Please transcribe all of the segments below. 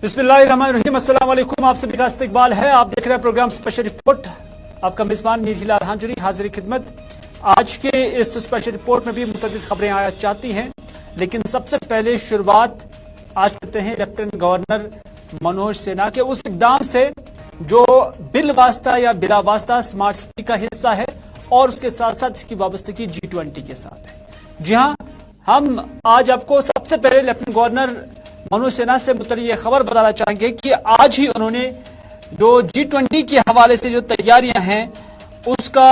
बिस्मिल्लाहिर्रहमानिर्रहीम, अस्सलाम वालेकुम। आप सभी का इस्तकबाल है। आप देख रहे हैं प्रोग्राम स्पेशल रिपोर्ट। आपका मेजबान मीर हिलाल हांजरी हाजिर खिदमत। आज के इस स्पेशल रिपोर्ट में भी मुतअद्दिद खबरें आया चाहती हैं, लेकिन सबसे पहले शुरुआत आज करते हैं लेफ्टिनेंट गवर्नर मनोज सिन्हा के उस इकदाम से जो बिल वास्ता या बिला वास्ता स्मार्ट सिटी का हिस्सा है और उसके साथ साथ इसकी वाबस्तगी G20 के साथ है। जी हाँ, हम आज आपको सबसे पहले लेफ्टिनेंट गवर्नर मनोज सिन्हा से मुतल्लिक़ ये खबर बताना चाहेंगे कि आज ही उन्होंने जो G20 के हवाले से जो तैयारियां हैं उसका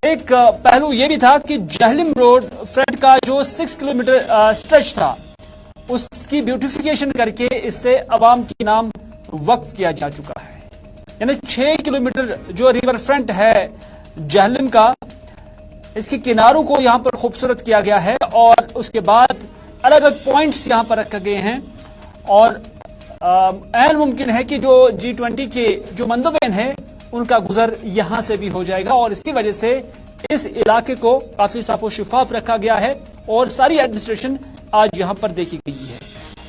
एक पहलू ये भी था कि जहलम रोड फ्रंट का जो 6 किलोमीटर स्ट्रेच था उसकी ब्यूटिफिकेशन करके इससे अवाम के नाम वक्फ किया जा चुका है। यानी 6 किलोमीटर जो रिवर फ्रंट है जहलम का, इसके किनारों को यहां पर खूबसूरत किया गया है और उसके बाद अलग अलग पॉइंट्स यहां पर रखे गए हैं और ऐन मुमकिन है कि जो G20 के जो मंदोबैन हैं उनका गुजर यहां से भी हो जाएगा और इसी वजह से इस इलाके को काफी साफो शिफाफ रखा गया है और सारी एडमिनिस्ट्रेशन आज यहां पर देखी गई है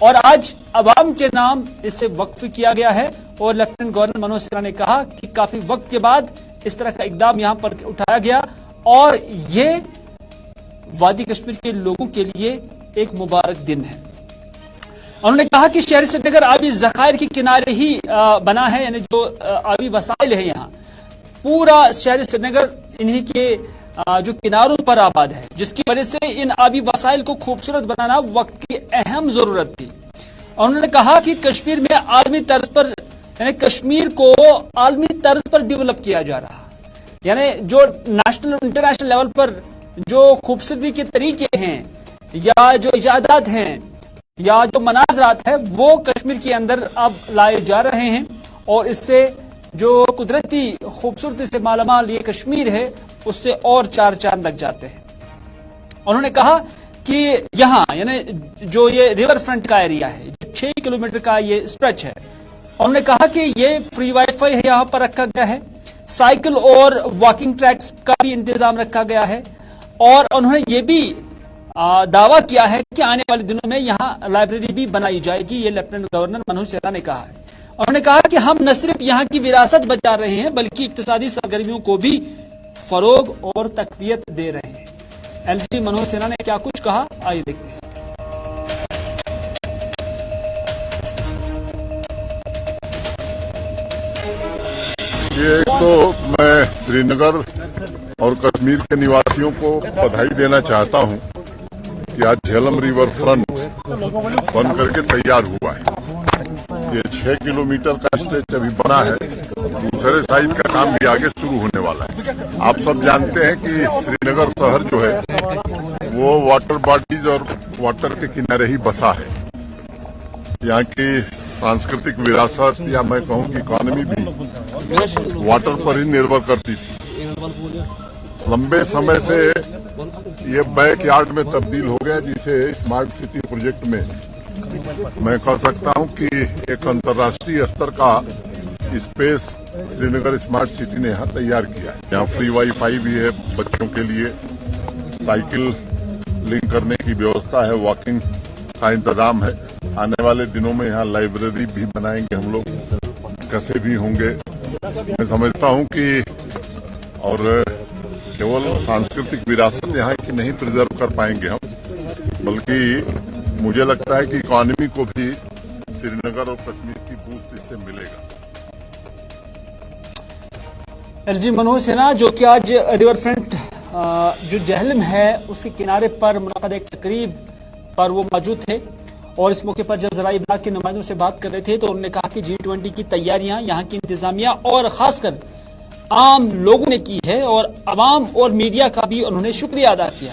और आज अवाम के नाम इससे वक्फ किया गया है। और लेफ्टिनेंट गवर्नर मनोज सिन्हा ने कहा कि काफी वक्त के बाद इस तरह का इकदाम यहां पर उठाया गया और ये वादी कश्मीर के लोगों के लिए एक मुबारक दिन है। उन्होंने कहा कि शहर श्रीनगर आबी ज़खायर के किनारे ही बना है, यानी जो आबी वसाइल है यहाँ पूरा शहर श्रीनगर इन्हीं के जो किनारों पर आबाद है, जिसकी वजह से इन आबी वसाइल को खूबसूरत बनाना वक्त की अहम जरूरत थी। और उन्होंने कहा कि कश्मीर में आलमी तर्ज पर, यानी कश्मीर को आलमी तर्ज पर डेवलप किया जा रहा, यानी जो नेशनल और इंटरनेशनल लेवल पर जो खूबसूरती के तरीके हैं या जो इजादात हैं या जो मनाजरात है वो कश्मीर के अंदर अब लाए जा रहे हैं और इससे जो कुदरती खूबसूरती से मालामाल ये कश्मीर है उससे और चार चांद लग जाते हैं। उन्होंने कहा कि यहाँ यानी जो ये रिवर फ्रंट का एरिया है, जो 6 किलोमीटर का ये स्ट्रेच है, उन्होंने कहा कि ये फ्री वाईफाई है यहाँ पर रखा गया है, साइकिल और वॉकिंग ट्रैक्स का भी इंतजाम रखा गया है और उन्होंने ये भी दावा किया है कि आने वाले दिनों में यहाँ लाइब्रेरी भी बनाई जाएगी। ये लेफ्टिनेंट गवर्नर मनोज सिन्हा ने कहा है। उन्होंने कहा कि हम न सिर्फ यहाँ की विरासत बचा रहे हैं बल्कि इक्तिसादी सरगर्मियों को भी फरोग और तकवीयत दे रहे हैं। एलजी मनोज सिन्हा ने क्या कुछ कहा, आइए देखते हैं। ये तो मैं श्रीनगर और कश्मीर के निवासियों को बधाई देना चाहता हूं कि आज झेलम रिवर फ्रंट बन करके तैयार हुआ है। ये 6 किलोमीटर का स्ट्रेच अभी बना है, दूसरे साइड का काम भी आगे शुरू होने वाला है। आप सब जानते हैं कि श्रीनगर शहर जो है वो वाटर बॉडीज और वाटर के किनारे ही बसा है। यहाँ की सांस्कृतिक विरासत या मैं कहूँ कि इकोनॉमी भी वाटर पर ही निर्भर करती थी। लंबे समय से ये बैक यार्ड में तब्दील हो गया, जिसे स्मार्ट सिटी प्रोजेक्ट में मैं कह सकता हूं कि एक अंतर्राष्ट्रीय स्तर का स्पेस श्रीनगर स्मार्ट सिटी ने यहाँ तैयार किया है। यहाँ फ्री वाईफाई भी है, बच्चों के लिए साइकिल लिंक करने की व्यवस्था है, वॉकिंग का इंतजाम है। आने वाले दिनों में यहाँ लाइब्रेरी भी बनाएंगे हम लोग, कैफे भी होंगे। मैं समझता हूं कि और केवल सांस्कृतिक विरासत यहाँ की नहीं प्रिजर्व कर पाएंगे हम, बल्कि मुझे लगता है कि इकोनॉमी को भी श्रीनगर और कश्मीर की बूस्ट इससे मिलेगा। एलजी मनोज सिन्हा जो कि आज रिवर फ्रंट जो जहलम है उसके किनारे पर मुनक़द एक तकरीब पर वो मौजूद थे और इस मौके पर जब ज़राई इब्लाग के नुमाइंदों से बात कर रहे थे तो उन्होंने कहा कि G20 की तैयारियां यहाँ की इंतजामिया और खासकर आम लोगों ने की है और अवाम और मीडिया का भी उन्होंने शुक्रिया अदा किया।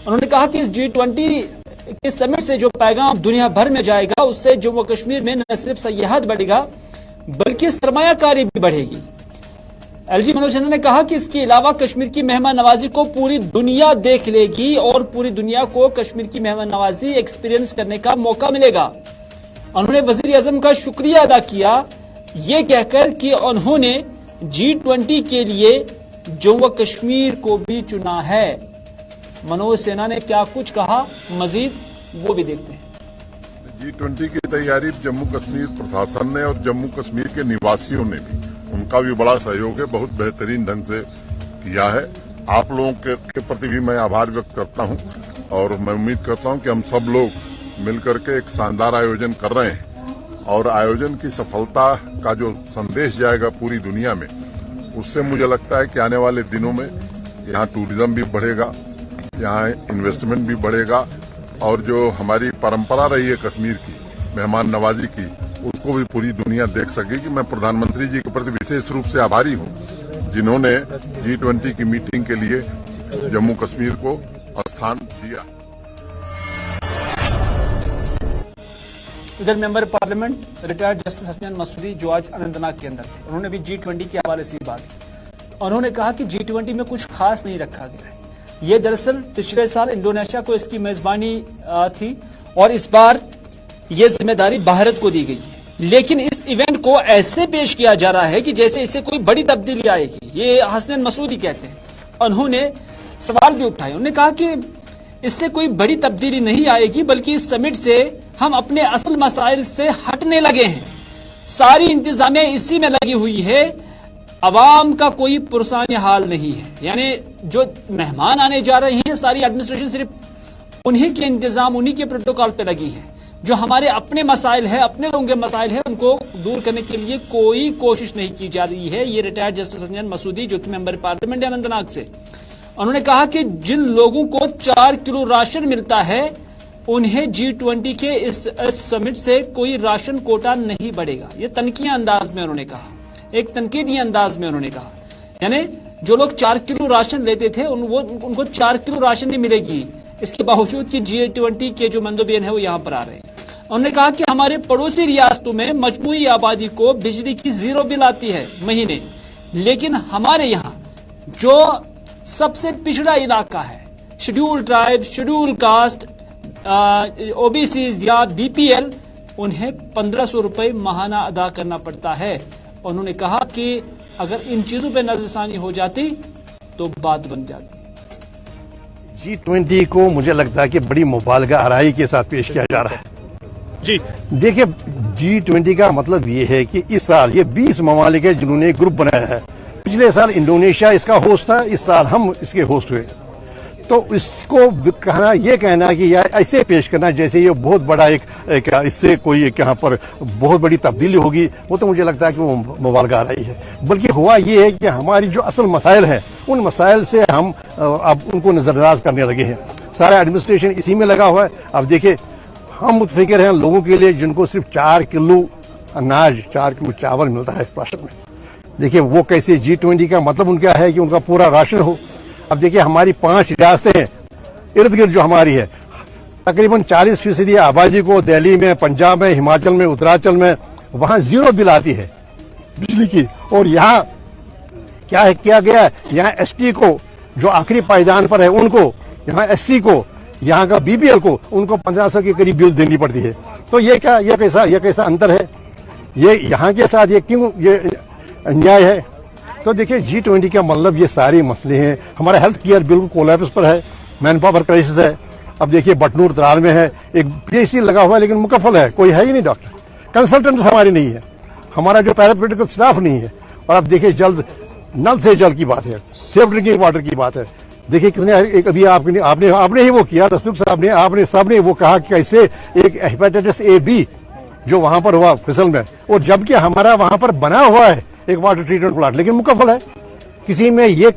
उन्होंने कहा कि इस G20 के समिट से जो पैगाम दुनिया भर में जाएगा उससे जम्मू कश्मीर में न सिर्फ सयाहत बढ़ेगा बल्कि सरमायाकारी भी बढ़ेगी। एलजी मनोज सिन्हा ने कहा कि इसके अलावा कश्मीर की मेहमान नवाजी को पूरी दुनिया देख लेगी और पूरी दुनिया को कश्मीर की मेहमान नवाजी एक्सपीरियंस करने का मौका मिलेगा। उन्होंने वजीर आजम का शुक्रिया अदा किया ये कहकर कि उन्होंने G20 के लिए जम्मू कश्मीर को भी चुना है। मनोज सिन्हा ने क्या कुछ कहा मजीद वो भी देखते हैं। G20 की तैयारी जम्मू कश्मीर प्रशासन ने और जम्मू कश्मीर के निवासियों ने भी, उनका भी बड़ा सहयोग है, बहुत बेहतरीन ढंग से किया है। आप लोगों के प्रति भी मैं आभार व्यक्त करता हूं और मैं उम्मीद करता हूं कि हम सब लोग मिलकर के एक शानदार आयोजन कर रहे हैं और आयोजन की सफलता का जो संदेश जाएगा पूरी दुनिया में, उससे मुझे लगता है कि आने वाले दिनों में यहाँ टूरिज्म भी बढ़ेगा, यहाँ इन्वेस्टमेंट भी बढ़ेगा और जो हमारी परंपरा रही है कश्मीर की मेहमान नवाजी की, उसको भी पूरी दुनिया देख सकेगी। मैं प्रधानमंत्री जी के प्रति विशेष रूप से आभारी हूँ जिन्होंने G20 की मीटिंग के लिए जम्मू कश्मीर को स्थान दिया। इधर member parliament retired justice Hasnain Masoodi जो आज अनंतनाग के अंदर थे, उन्होंने भी G20 के हवाले से बात की। उन्होंने कहा कि G20 में कुछ खास नहीं रखा गया है। ये दरअसल पिछले साल इंडोनेशिया को इसकी मेजबानी थी और इस बार ये जिम्मेदारी भारत को दी गई है, लेकिन इस इवेंट को ऐसे पेश किया जा रहा है कि जैसे इससे कोई बड़ी तब्दीली आएगी। ये हसनैन मसूदी कहते हैं। उन्होंने सवाल भी उठाए। उन्होंने कहा कि इससे कोई बड़ी तब्दीली नहीं आएगी, बल्कि इस समिट से हम अपने असल मसाइल से हटने लगे हैं। सारी इंतजामिया इसी में लगी हुई है, अवाम का कोई पुरसानी हाल नहीं है। यानी जो मेहमान आने जा रहे हैं, सारी एडमिनिस्ट्रेशन सिर्फ उन्हीं के इंतजाम, उन्हीं के प्रोटोकॉल पे लगी है। जो हमारे अपने मसाइल है, अपने लोगों के मसाइल है, उनको दूर करने के लिए कोई कोशिश नहीं की जा रही है। ये रिटायर्ड जस्टिस हसनैन मसूदी जो कि मेंबर पार्लियामेंट है अनंतनाग से, उन्होंने कहा कि जिन लोगों को 4 किलो राशन मिलता है, उन्हें G20 के इस समिट से कोई राशन कोटा नहीं बढ़ेगा। ये तनकीय अंदाज में उन्होंने कहा, एक तनकीदी अंदाज में उन्होंने कहा। यानी जो लोग 4 किलो राशन लेते थे उनको 4 किलो राशन नहीं मिलेगी, इसके बावजूद कि G20 के जो मंदोबेन है वो यहाँ पर आ रहे हैं। उन्होंने कहा कि हमारे पड़ोसी रियासतों में मजमूई आबादी को बिजली की 0 बिल आती है महीने, लेकिन हमारे यहाँ जो सबसे पिछड़ा इलाका है, schedule tribe, schedule caste, OBC या BPL, उन्हें 1500 रुपए माहाना अदा करना पड़ता है। उन्होंने कहा कि अगर इन चीजों पर नजरसानी हो जाती तो बात बन जाती। G20 को मुझे लगता है कि बड़ी मुबालगा आराई के साथ पेश किया जा रहा है। जी देखिए, G20 का मतलब ये है कि इस साल ये 20 ममालिक है जिन्होंने ग्रुप बनाया है। पिछले साल इंडोनेशिया इसका होस्ट था, इस साल हम इसके होस्ट हुए। तो इसको कहना, ये कहना कि यार ऐसे पेश करना जैसे ये बहुत बड़ा एक इससे कोई एक यहाँ पर बहुत बड़ी तब्दीली होगी, वो तो मुझे लगता है कि वो मुबालगा आ रही है। बल्कि हुआ ये है कि हमारी जो असल मसाइल हैं, उन मसाइल से हम अब उनको नजरअंदाज करने लगे हैं। सारा एडमिनिस्ट्रेशन इसी में लगा हुआ है। अब देखिए, हम मुतफिकर हैं लोगों के लिए जिनको सिर्फ 4 किलो अनाज, 4 किलो चावल मिलता है राशन में। देखिए वो कैसे, G20 का मतलब उनका है कि उनका पूरा राशन हो। अब देखिए, हमारी 5 रियासतें हैं इर्द गिर्द जो हमारी है, तकरीबन 40% आबादी को दिल्ली में, पंजाब में, हिमाचल में, उत्तरांचल में वहां 0 बिल आती है बिजली की। और यहाँ क्या है, किया गया है, यहाँ ST को जो आखिरी पायदान पर है उनको, यहाँ SC को, यहाँ का BPL को, उनको 1500 के करीब बिल देनी पड़ती है। तो ये क्या, ये कैसा अंतर है, ये यहाँ के साथ ये क्यों ये अन्याय है। तो देखिए, G20 का मतलब ये सारे मसले हैं। हमारा हेल्थ केयर बिल्कुल कोलैप्स पर है, मैन पावर क्राइसिस है। अब देखिए, बटनूर तराल में है एक PHC लगा हुआ है, लेकिन मुकफ्फल है, कोई है ही नहीं डॉक्टर, कंसल्टेंट हमारी नहीं है, हमारा जो पैरामेडिकल स्टाफ नहीं है। और अब देखिए, जल्द नल से जल की बात है, सेफ ड्रिंकिंग वाटर की बात है। देखिए कितने, एक अभी आपने ही वो किया, रसूख साहब ने, आपने सबने वो कहा कि कैसे एक हेपेटाइटिस AB जो वहां पर हुआ फिसल में, और जबकि हमारा वहां पर बना हुआ है एक वाटर ट्रीटमेंट प्लांट, लेकिन मुकफ्फल है। किसी में ये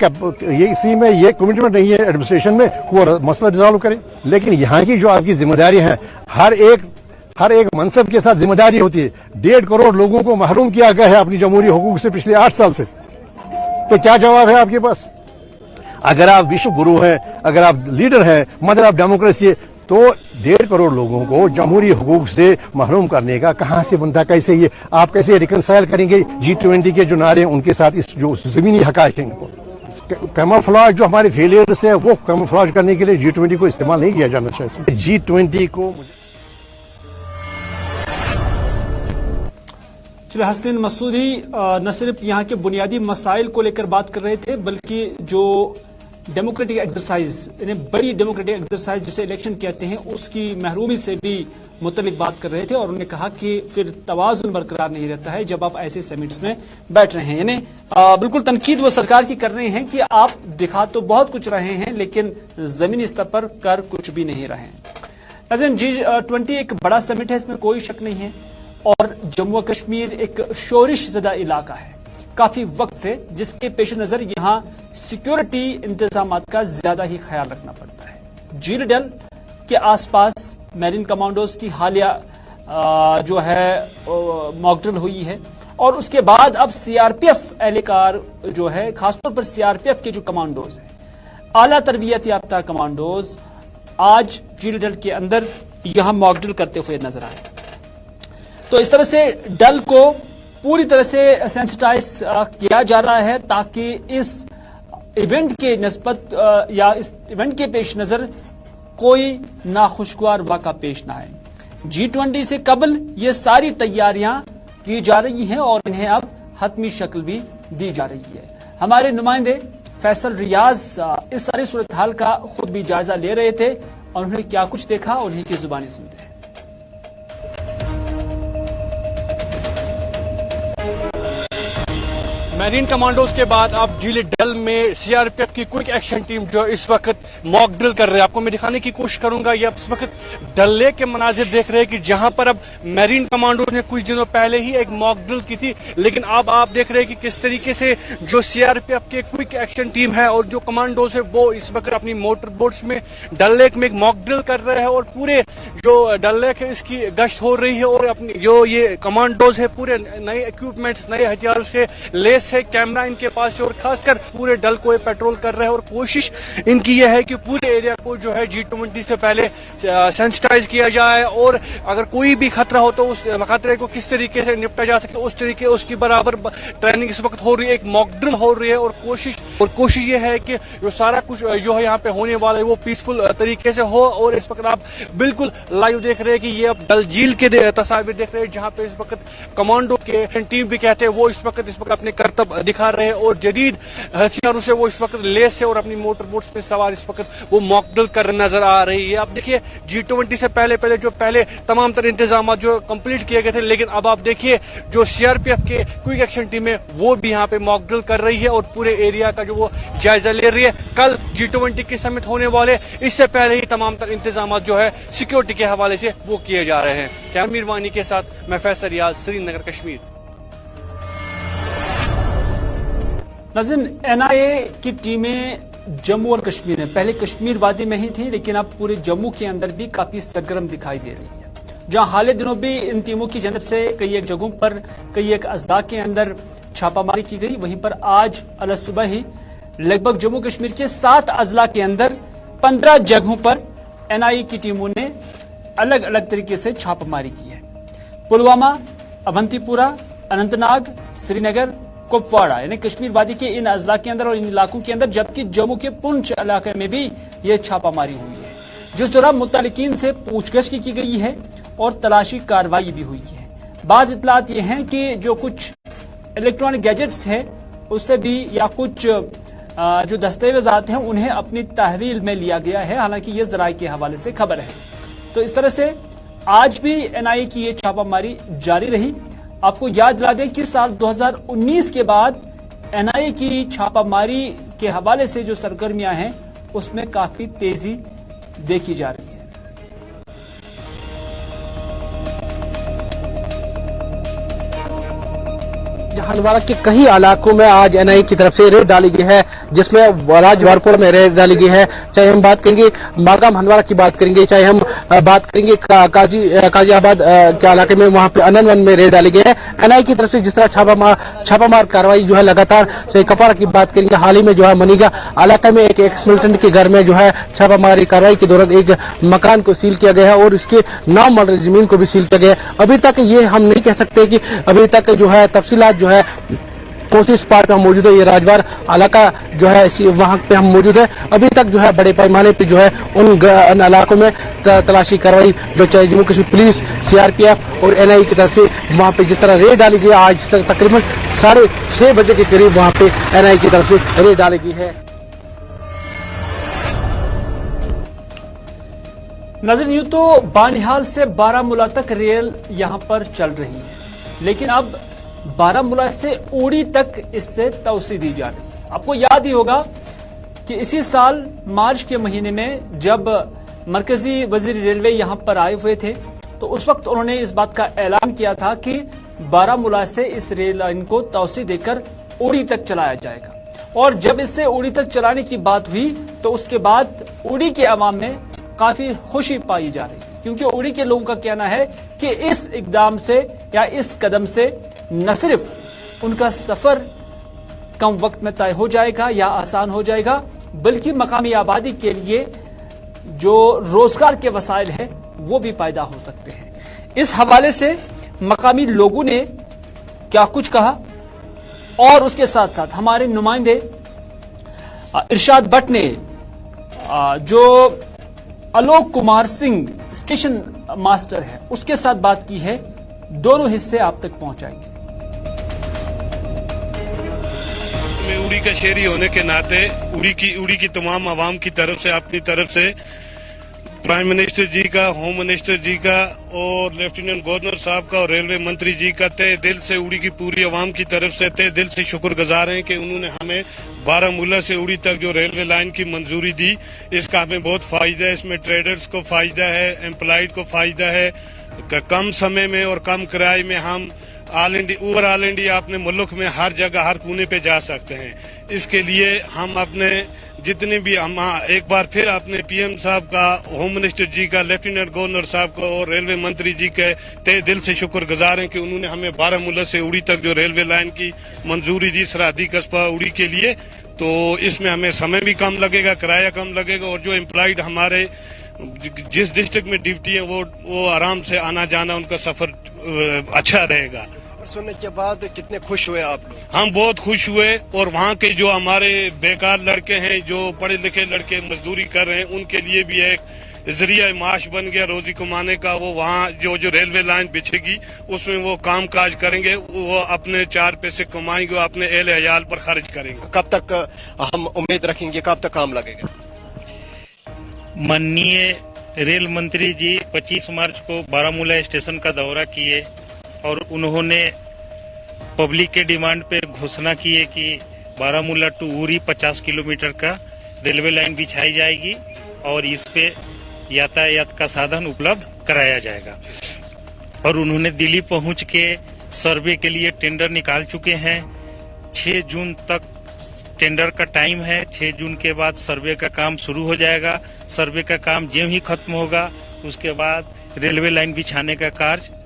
कमिटमेंट नहीं है एडमिनिस्ट्रेशन में वो मसला रिजॉल्व करे। लेकिन यहाँ की जो आपकी जिम्मेदारी है, हर एक मनसब के साथ जिम्मेदारी होती है। 1.5 करोड़ लोगों को महरूम किया गया है अपनी जमहूरी हुकूक से पिछले 8 साल से। तो क्या जवाब है आपके पास? अगर आप विश्व गुरु हैं, अगर आप लीडर हैं, मदर ऑफ डेमोक्रेसी, तो 1.5 करोड़ लोगों को जमहूरी हुकूक से महरूम करने का कहां से बनता, कैसे ये आप कैसे रिकंसाइल करेंगे G20 के जो नारे उनके साथ इस जो जमीनी हकायक हैं इनको? कैमोफ्लेज जो हमारे फेलियर्स है वो कैमोफ्लेज करने के लिए G20 को इस्तेमाल नहीं किया जाना चाहिए। G20 को चलिए, हसनैन मसूदी न सिर्फ यहाँ के बुनियादी मसाइल को लेकर बात कर रहे थे, बल्कि जो डेमोक्रेटिक एक्सरसाइज, यानी बड़ी डेमोक्रेटिक एक्सरसाइज जिसे इलेक्शन कहते हैं, उसकी महरूमी से भी मुतल्लिक बात कर रहे थे और उन्होंने कहा कि फिर तवाज़ुन बरकरार नहीं रहता है जब आप ऐसे समिट्स में बैठ रहे हैं। यानी बिल्कुल तनकीद वो सरकार की कर रहे हैं कि आप दिखा तो बहुत कुछ रहे हैं लेकिन जमीनी स्तर पर कर कुछ भी नहीं रहे हैं। नाज़रीन, G20 एक बड़ा समिट है, इसमें कोई शक नहीं है, और जम्मू और कश्मीर एक शोरिश ज़दा इलाका है काफी वक्त से, जिसके पेश नजर यहाँ सिक्योरिटी इंतजामात का ज्यादा ही ख्याल रखना पड़ता है। झील डल के आसपास मैरीन कमांडोज की हालिया जो है मॉकड्रिल हुई है और उसके बाद अब सीआरपीएफ एहलकार जो है, खासतौर पर सीआरपीएफ के जो कमांडोज हैं, आला तरबियत याफ्ता कमांडोज, आज झील डल के अंदर यहां मॉकड्रिल करते हुए नजर आए। तो इस तरह से डल को पूरी तरह से सेंसिटाइज किया जा रहा है ताकि इस इवेंट के निस्बत या इस इवेंट के पेश नजर कोई नाखुशगवार वाक़ा पेश ना आए। G20 से कबल ये सारी तैयारियां की जा रही हैं और इन्हें अब हतमी शक्ल भी दी जा रही है। हमारे नुमाइंदे फैसल रियाज इस सारी सूरत हाल का खुद भी जायजा ले रहे थे और उन्होंने क्या कुछ देखा उन्हीं की जुबानी सुनते हैं। मैरीन कमांडोज के बाद अब झील डल में सीआरपीएफ की क्विक एक्शन टीम जो इस वक्त मॉक ड्रिल कर रहे हैं। आपको मैं दिखाने की कोशिश करूंगा, ये आप इस वक्त डल लेक के मनाजिर देख रहे हैं कि जहां पर अब मैरीन कमांडोज ने कुछ दिनों पहले ही एक मॉक ड्रिल की थी, लेकिन अब आप देख रहे हैं कि किस तरीके से जो सीआरपीएफ के क्विक एक्शन टीम है और जो कमांडोज है वो इस वक्त अपनी मोटर बोट्स में डल लेक में एक मॉक ड्रिल कर रहे हैं और पूरे जो डल लेक है इसकी गश्त हो रही है और अपनी जो ये कमांडोज है पूरे नए इक्विपमेंट्स, नए हथियारों से लेस है, कैमरा इनके पास है और खासकर पूरे डल को पेट्रोल कर रहे हैं और कोशिश इनकी यह है कि पूरे एरिया को जो है G20 से पहले सेंसिटाइज किया जाए और अगर कोई भी खतरा हो तो उस खतरे को किस तरीके से निपटा जा सके उस तरीके उसकी बराबर ट्रेनिंग इस वक्त हो रही है, एक मॉक ड्रिल हो रही है और कोशिश ये है कि जो सारा कुछ जो है यहाँ पे होने वाला है वो पीसफुल तरीके से हो। और इस वक्त आप बिल्कुल लाइव देख रहे हैं कि ये अब डल झील के तस्वीर देख रहे हैं जहाँ पे इस वक्त कमांडो के टीम भी कहते हैं वो इस वक्त अपने करतब दिखा रहे हैं और जदीद हथियारों से वो इस वक्त लेस है और अपनी मोटर बोट्स पे सवार इस वक्त वो मॉक ड्रिल कर नजर आ रही है। अब देखिए G20 से पहले तमाम तर इंतजाम जो कंप्लीट किए गए थे, लेकिन अब आप देखिए जो सीआरपीएफ के क्विक एक्शन टीम है वो भी यहाँ पे मॉक ड्रिल कर रही है और पूरे एरिया का जो वो जायजा ले रही है। कल G20 के समिट होने वाले, इससे पहले ही तमाम तर इंतजाम जो है सिक्योरिटी के हवाले से वो किए जा रहे हैं। कैमरा मीरवानी के साथ मैं फैसल रियाज, श्रीनगर, कश्मीर। नाज़रीन, एनआईए की टीमें जम्मू और कश्मीर में पहले कश्मीर वादी में ही थी, लेकिन अब पूरे जम्मू के अंदर भी काफी सरगर्म दिखाई दे रही है। जहां हाल दिनों भी इन टीमों की जानब से कई एक जगहों पर कई एक अजदा के अंदर छापामारी की गई, वहीं पर आज अल सुबह ही लगभग जम्मू कश्मीर के 7 अजला के अंदर 15 जगहों पर एनआईए की टीमों ने अलग अलग तरीके से छापामारी की है। पुलवामा, अवंतीपुरा, अनंतनाग, श्रीनगर, कुपवाड़ा यानी कश्मीर वादी के इन अजला के अंदर और इन इलाकों के अंदर, जबकि जम्मू के पुंछ इलाके में भी ये छापामारी हुई है, जिस दौरान मुत्तलिकीन से पूछगछ की गई है और तलाशी कार्रवाई भी हुई है। बाज इतलात ये हैं कि जो कुछ इलेक्ट्रॉनिक गैजेट्स हैं उससे भी या कुछ जो दस्तावेजात हैं उन्हें अपनी तहवील में लिया गया है, हालांकि ये जराये के हवाले से खबर है। तो इस तरह से आज भी एनआईए की ये छापामारी जारी रही। आपको याद दिला दें कि साल 2019 के बाद एनआईए की छापामारी के हवाले से जो सरगर्मियां हैं उसमें काफी तेजी देखी जा रही है। हंदवाड़ा के कई इलाकों में आज एनआईए की तरफ से रेड डाली गई है, जिसमें राजवारपुर में रेड डाली गई है। चाहे हम बात करेंगे मागाम हंदवाड़ा की बात करेंगे, चाहे हम बात करेंगे काजियाबाद के इलाके में, वहां पे अनन में रेड डाली गई है एनआईए की तरफ से। जिस तरह छापामार कार्रवाई जो है लगातार, चाहे कपवाड़ा की बात करेंगे, हाल ही में जो है मनीगा इलाके में एक एक्स मिलिटेंट के घर में जो है छापामारी कार्रवाई के दौरान एक मकान को सील किया गया है और इसके 9 मरल जमीन को भी सील किया गया है। अभी तक ये हम नहीं कह सकते कि अभी तक जो है तफसीलात जो है कोशिश पार्ट में मौजूद है। ये राजवार इलाका जो है वहां पे हम मौजूद है। अभी तक जो है बड़े पैमाने पे जो है उन इलाकों में तलाशी कार्रवाई जो चाहे जम्मू कश्मीर पुलिस, सीआरपीएफ और एनआईए की तरफ से वहां पे जिस तरह रेड डाली गई, आज तक तकरीबन 6:30 बजे के करीब वहां पे एनआईए की तरफ से रेड डाली गई है। नाज़रीन, यूं तो बानिहाल से बारामूला तक रेल यहां पर चल रही है, लेकिन अब बारामूला से उड़ी तक इससे तोसी दी जा रही है। आपको याद ही होगा कि इसी साल मार्च के महीने में जब मरकजी वजीर रेलवे यहां पर आए हुए थे तो उस वक्त उन्होंने इस बात का ऐलान किया था कि बारामूला से इस रेल लाइन को तोसी देकर उड़ी तक चलाया जाएगा। और जब इससे उड़ी तक चलाने की बात हुई तो उसके बाद उड़ी के अवाम में काफी खुशी पाई जा रही है, क्योंकि उड़ी के लोगों का कहना है कि इस इकदाम से या इस कदम से न सिर्फ उनका सफर कम वक्त में तय हो जाएगा या आसान हो जाएगा, बल्कि मकामी आबादी के लिए जो रोजगार के वसाइल हैं वो भी पैदा हो सकते हैं। इस हवाले से मकामी लोगों ने क्या कुछ कहा और उसके साथ साथ हमारे नुमाइंदे इरशाद भट्ट ने जो आलोक कुमार सिंह स्टेशन मास्टर है उसके साथ बात की है, दोनों हिस्से आप तक पहुंचाएंगे। उड़ी का शहरी होने के नाते उड़ी की तमाम आवाम की तरफ से, अपनी तरफ से प्राइम मिनिस्टर जी का, होम मिनिस्टर जी का और लेफ्टिनेंट गवर्नर साहब का और रेलवे मंत्री जी का तहे दिल से उड़ी की पूरी आवाम की तरफ से तहे दिल से शुक्रगुजार हैं कि उन्होंने हमें बारामूला से उड़ी तक जो रेलवे लाइन की मंजूरी दी। इसका हमें बहुत फायदा है, इसमें ट्रेडर्स को फायदा है, एम्प्लॉयड को फायदा है। कम समय में और कम किराए में हम ओवरऑल इंडिया अपने मुल्क में हर जगह हर कोने पे जा सकते हैं। इसके लिए हम अपने जितने भी हम एक बार फिर अपने पीएम साहब का, होम मिनिस्टर जी का, लेफ्टिनेंट गवर्नर साहब का और रेलवे मंत्री जी के तहे दिल से शुक्रगुजार हैं कि उन्होंने हमें बारामूला से उड़ी तक जो रेलवे लाइन की मंजूरी दी सरहदी कस्बा उड़ी के लिए। तो इसमें हमें समय भी कम लगेगा, किराया कम लगेगा और जो एम्प्लॉयड हमारे जिस डिस्ट्रिक्ट में ड्यूटी है वो आराम से आना जाना उनका सफर अच्छा रहेगा। सुनने के बाद कितने खुश हुए आप लोग? हम बहुत खुश हुए और वहाँ के जो हमारे बेकार लड़के हैं, जो पढ़े लिखे लड़के मजदूरी कर रहे हैं, उनके लिए भी एक जरिया माश बन गया रोजी कमाने का। वो वहाँ जो रेलवे लाइन बिछेगी उसमें वो काम काज करेंगे, वो अपने 4 पैसे कमाएंगे, वो अपने एहल हयाल पर खर्च करेंगे। कब तक हम उम्मीद रखेंगे, कब तक काम लगेगा? माननीय रेल मंत्री जी 25 मार्च को बारामूला स्टेशन का दौरा किए और उन्होंने पब्लिक के डिमांड पे घोषणा की है कि बारामूला टू उरी 50 किलोमीटर का रेलवे लाइन बिछाई जाएगी और इस पे यातायात का साधन उपलब्ध कराया जाएगा। और उन्होंने दिल्ली पहुंच के सर्वे के लिए टेंडर निकाल चुके हैं। 6 जून तक टेंडर का टाइम है। 6 जून के बाद सर्वे का काम शुरू हो जाएगा। सर्वे का काम जब ही खत्म होगा उसके बाद रेलवे लाइन बिछाने का कार्य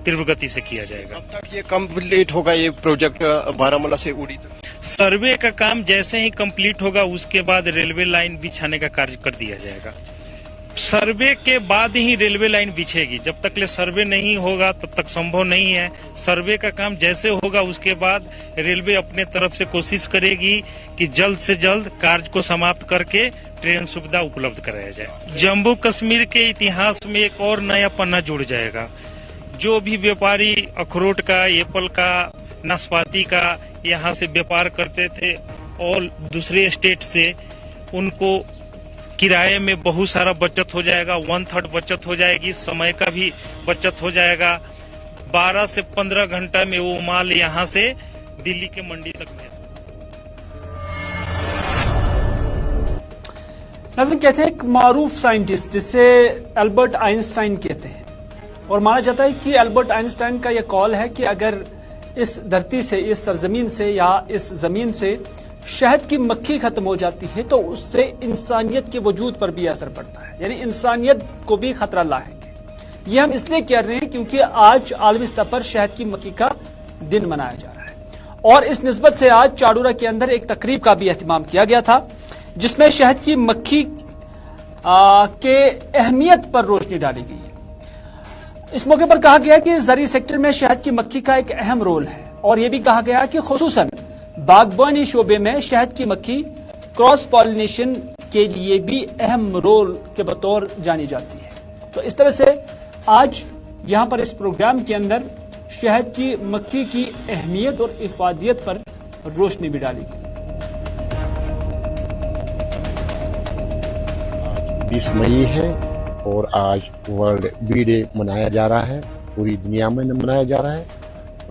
तीव्र गति से किया जाएगा। कब तक ये कंप्लीट होगा ये प्रोजेक्ट बारामूला से उड़ी तक? सर्वे का काम जैसे ही कंप्लीट होगा उसके बाद रेलवे लाइन बिछाने का कार्य कर दिया जाएगा। सर्वे के बाद ही रेलवे लाइन बिछेगी, जब तक ले सर्वे नहीं होगा तब तक संभव नहीं है। सर्वे का काम जैसे होगा उसके बाद रेलवे अपने तरफ से कोशिश करेगी कि जल्द से जल्द कार्य को समाप्त करके ट्रेन सुविधा उपलब्ध कराया जाए। जम्मू कश्मीर के इतिहास में एक और नया पन्ना जुड़ जाएगा। जो भी व्यापारी अखरोट का, एप्पल का, नाशपाती का यहाँ से व्यापार करते थे और दूसरे स्टेट से, उनको किराए में बहुत सारा बचत हो जाएगा। 1/3 बचत हो जाएगी, समय का भी बचत हो जाएगा। 12 से 15 घंटा में वो माल यहाँ से दिल्ली के मंडी तक भेज। नाज़रीन, कहते हैं एक मारूफ साइंटिस्ट जिसे अल्बर्ट आइंस्टाइन कहते हैं, और माना जाता है कि अल्बर्ट आइंस्टाइन का यह कॉल है कि अगर इस धरती से, इस सरजमीन से या इस जमीन से शहद की मक्खी खत्म हो जाती है तो उससे इंसानियत के वजूद पर भी असर पड़ता है, यानी इंसानियत को भी खतरा लायक है। ये हम इसलिए कह रहे हैं क्योंकि आज आलमी स्तर पर शहद की मक्खी का दिन मनाया जा रहा है और इस निस्बत से आज चाडूरा के अंदर एक तकरीब का भी एहतमाम किया गया था जिसमें शहद की मक्खी के अहमियत पर रोशनी डाली गई है। इस मौके पर कहा गया कि ज़री सेक्टर में शहद की मक्खी का एक अहम रोल है और यह भी कहा गया कि खुसूसन बागबानी शोबे में शहद की मक्खी क्रॉस पॉलिनेशन के लिए भी अहम रोल के बतौर जानी जाती है। तो इस तरह से आज यहां पर इस प्रोग्राम के अंदर शहद की मक्खी की अहमियत और इफादियत पर रोशनी भी डाली गई। 20 मई है اور آج ورلڈ بی ڈے منایا جا رہا ہے، پوری دنیا میں منایا جا رہا ہے.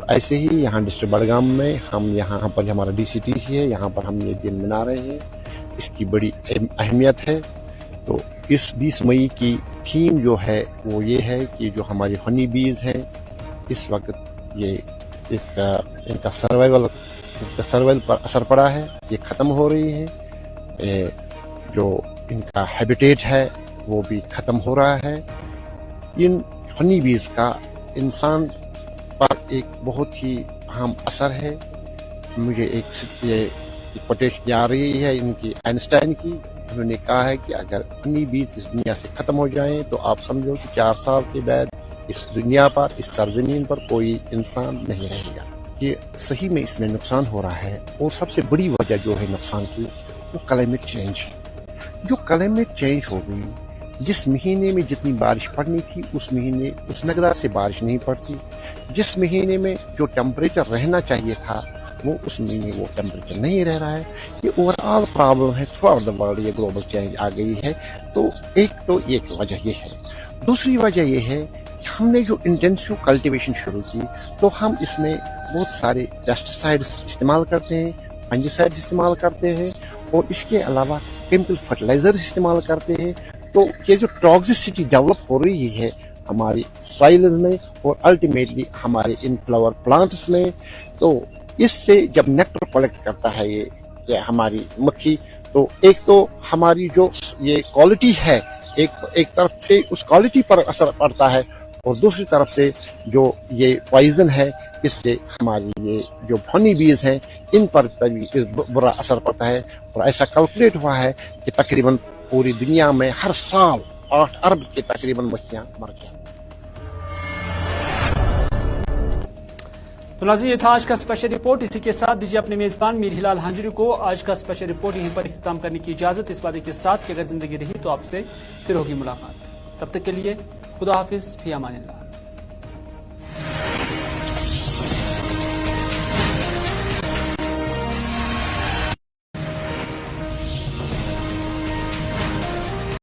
ایسے ہی یہاں ڈسٹرکٹ بڑگام میں ہم یہاں پر ہمارا DCTC ہے، یہاں پر ہم یہ دن منا رہے ہیں. اس کی بڑی اہمیت ہے. تو اس 20 مئی کی تھیم جو ہے وہ یہ ہے کہ جو ہماری ہنی بیز ہیں اس وقت یہ ان کا سروائیول پر اثر پڑا ہے، یہ ختم ہو رہی ہے. جو ان کا ہیبیٹیٹ ہے وہ بھی ختم ہو رہا ہے. ان ہنی بیز کا انسان پر ایک بہت ہی اہم اثر ہے. مجھے ایک کوٹیشن آ رہی ہے ان کی آئنسٹائن کی. انہوں نے کہا ہے کہ اگر ہنی بیز اس دنیا سے ختم ہو جائیں تو آپ سمجھو کہ 4 سال کے بعد اس دنیا پر، اس سرزمین پر کوئی انسان نہیں رہے گا. یہ صحیح میں اس میں نقصان ہو رہا ہے. اور سب سے بڑی وجہ جو ہے نقصان کی وہ کلائمیٹ چینج ہے. جو کلائمیٹ چینج ہو گئی، جس مہینے میں جتنی بارش پڑنی تھی اس مہینے اس مقدار سے بارش نہیں پڑتی. جس مہینے میں جو ٹیمپریچر رہنا چاہیے تھا وہ اس مہینے وہ ٹیمپریچر نہیں رہ رہا ہے. یہ اوور آل پرابلم ہے تھرو آؤٹ دا ورلڈ. یہ گلوبل چینج آ گئی ہے. تو ایک وجہ یہ ہے. دوسری وجہ یہ ہے کہ ہم نے جو انٹینسو کلٹیویشن شروع کی تو ہم اس میں بہت سارے پیسٹی سائڈس استعمال کرتے ہیں، فنجی سائڈس استعمال کرتے ہیں، اور اس کے علاوہ کیمیکل فرٹیلائزر استعمال کرتے ہیں. تو یہ جو ٹاکسیسٹی ڈیولپ ہو رہی ہے ہماری سائلز میں اور الٹیمیٹلی ہمارے ان فلاور پلانٹس میں، تو اس سے جب نیکٹر کلیکٹ کرتا ہے یہ ہماری مکھی، تو ایک تو ہماری جو یہ کوالٹی ہے ایک طرف سے اس کوالٹی پر اثر پڑتا ہے، اور دوسری طرف سے جو یہ پوائزن ہے اس سے ہماری یہ جو ہنی بیز ہیں ان پر برا اثر پڑتا ہے. اور ایسا کیلکولیٹ ہوا ہے کہ تقریباً پوری دنیا میں ہر سال 8 ارب کے تقریباً مکھیاں مر جاتی. تو ناظرین، یہ تھا آج کا اسپیشل رپورٹ. اسی کے ساتھ دیجیے اپنے میزبان میر ہلال ہانجری کو آج کا اسپیشل رپورٹ یہیں پر اختتام کرنے کی اجازت، اس وعدے کے ساتھ کہ اگر زندگی رہی تو آپ سے پھر ہوگی ملاقات. تب تک کے لیے خدا حافظ، فی امان اللہ.